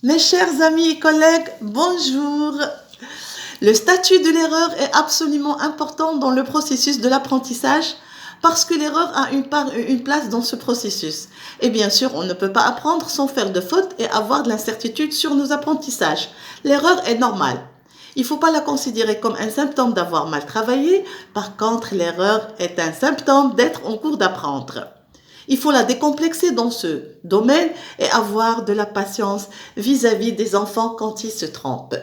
Mes chers amis et collègues, bonjour. Le statut de l'erreur est absolument important dans le processus de l'apprentissage parce que l'erreur a une place dans ce processus. Et bien sûr, on ne peut pas apprendre sans faire de fautes et avoir de l'incertitude sur nos apprentissages. L'erreur est normale. Il ne faut pas la considérer comme un symptôme d'avoir mal travaillé. Par contre, l'erreur est un symptôme d'être en cours d'apprendre. Il faut la décomplexer dans ce domaine et avoir de la patience vis-à-vis des enfants quand ils se trompent.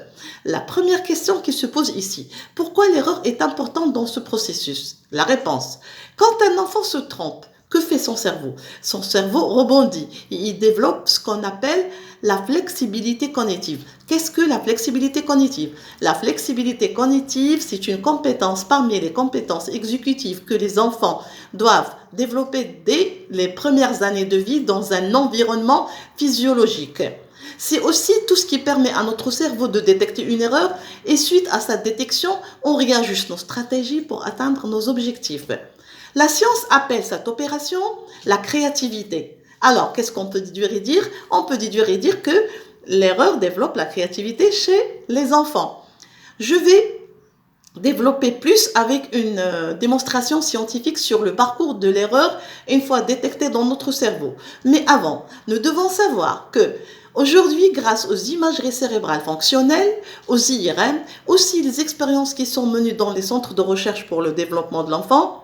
La première question qui se pose ici, pourquoi l'erreur est importante dans ce processus? La réponse, quand un enfant se trompe, que fait son cerveau? Son cerveau rebondit et il développe ce qu'on appelle la flexibilité cognitive. Qu'est-ce que la flexibilité cognitive? La flexibilité cognitive, c'est une compétence parmi les compétences exécutives que les enfants doivent développer dès les premières années de vie dans un environnement physiologique. C'est aussi tout ce qui permet à notre cerveau de détecter une erreur et suite à sa détection, on réajuste nos stratégies pour atteindre nos objectifs. La science appelle cette opération la créativité. Alors, qu'est-ce qu'on peut déduire et dire? On peut déduire et dire que l'erreur développe la créativité chez les enfants. Je vais développer plus avec une démonstration scientifique sur le parcours de l'erreur une fois détectée dans notre cerveau. Mais avant, nous devons savoir que aujourd'hui, grâce aux imageries cérébrales fonctionnelles, aux IRM, aussi les expériences qui sont menées dans les centres de recherche pour le développement de l'enfant,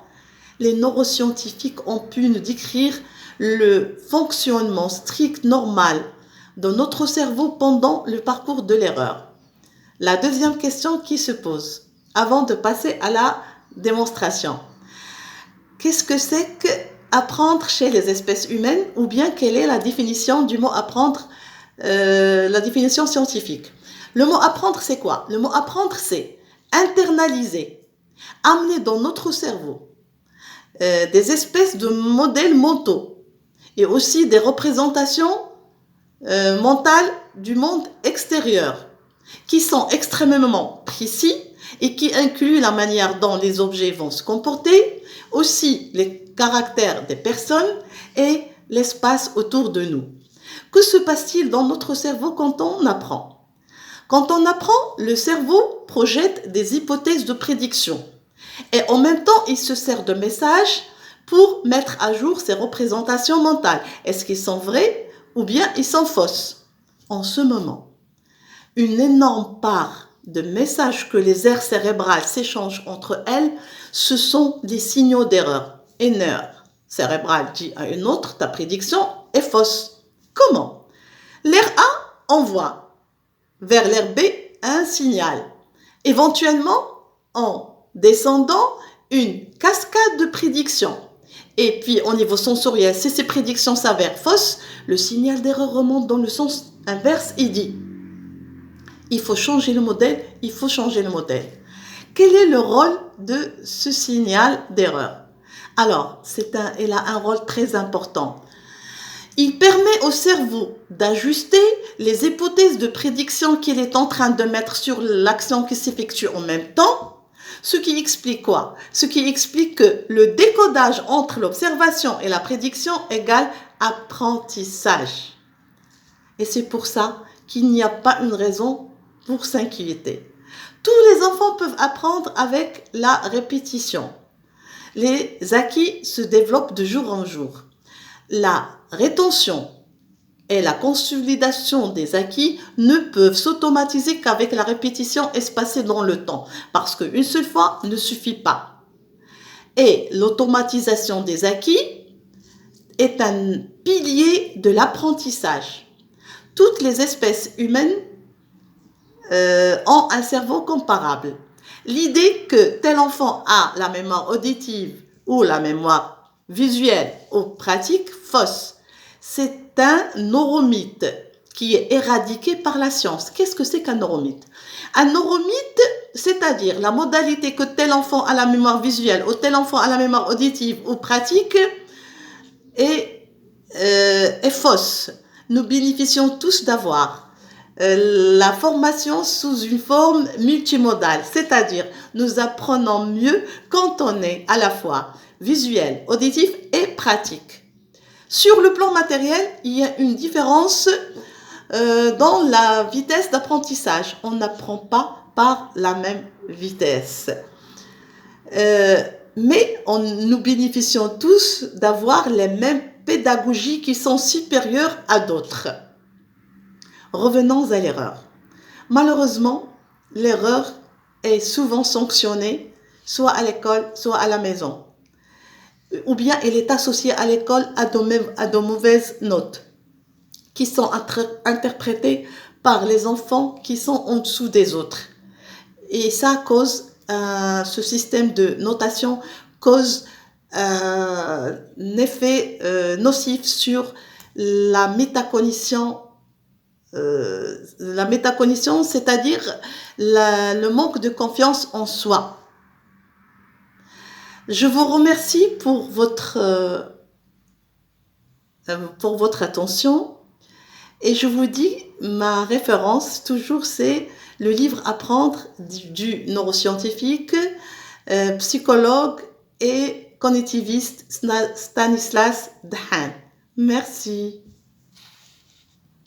les neuroscientifiques ont pu nous décrire le fonctionnement strict normal de notre cerveau pendant le parcours de l'erreur. La deuxième question qui se pose, avant de passer à la démonstration, qu'est-ce que c'est que apprendre chez les espèces humaines, ou bien quelle est la définition du mot apprendre, la définition scientifique? Le mot apprendre, c'est quoi? Le mot apprendre, c'est internaliser, amener dans notre cerveau des espèces de modèles mentaux et aussi des représentations mentales du monde extérieur qui sont extrêmement précis et qui incluent la manière dont les objets vont se comporter, aussi les caractères des personnes et l'espace autour de nous. Que se passe-t-il dans notre cerveau quand on apprend? Quand on apprend, le cerveau projette des hypothèses de prédiction. Et en même temps, il se sert de messages pour mettre à jour ses représentations mentales. Est-ce qu'ils sont vrais ou bien ils sont fausses? En ce moment, une énorme part de messages que les aires cérébrales s'échangent entre elles, ce sont des signaux d'erreur. Une aire cérébrale dit à une autre, ta prédiction est fausse. Comment? L'aire A envoie vers l'aire B un signal. Éventuellement, en descendant, une cascade de prédictions. Et puis, au niveau sensoriel, si ces prédictions s'avèrent fausses, le signal d'erreur remonte dans le sens inverse et dit il faut changer le modèle, il faut changer le modèle. Quel est le rôle de ce signal d'erreur? Alors, il a un rôle très important. Il permet au cerveau d'ajuster les hypothèses de prédiction qu'il est en train de mettre sur l'action qui s'effectue en même temps. Ce qui explique quoi? Ce qui explique que le décodage entre l'observation et la prédiction égale apprentissage. Et c'est pour ça qu'il n'y a pas une raison pour s'inquiéter. Tous les enfants peuvent apprendre avec la répétition. Les acquis se développent de jour en jour. La rétention et la consolidation des acquis ne peuvent s'automatiser qu'avec la répétition espacée dans le temps, parce qu'une seule fois ne suffit pas. Et l'automatisation des acquis est un pilier de l'apprentissage. Toutes les espèces humaines ont un cerveau comparable. L'idée que tel enfant a la mémoire auditive ou la mémoire visuelle ou pratique, fausse. C'est un neuromythe qui est éradiqué par la science. Qu'est-ce que c'est qu'un neuromythe? Un neuromythe, c'est-à-dire la modalité que tel enfant a la mémoire visuelle ou tel enfant a la mémoire auditive ou pratique est fausse. Nous bénéficions tous d'avoir la formation sous une forme multimodale, c'est-à-dire nous apprenons mieux quand on est à la fois visuel, auditif et pratique. Sur le plan matériel, il y a une différence dans la vitesse d'apprentissage. On n'apprend pas par la même vitesse. Mais nous bénéficions tous d'avoir les mêmes pédagogies qui sont supérieures à d'autres. Revenons à l'erreur. Malheureusement, l'erreur est souvent sanctionnée, soit à l'école, soit à la maison. Ou bien elle est associée à l'école à de mauvaises notes qui sont interprétées par les enfants qui sont en dessous des autres. Et ça cause, ce système de notation cause un effet nocif sur la métacognition, c'est-à-dire le manque de confiance en soi. Je vous remercie pour votre attention et je vous dis ma référence toujours c'est le livre Apprendre du neuroscientifique, psychologue et cognitiviste Stanislas Dehaene. Merci.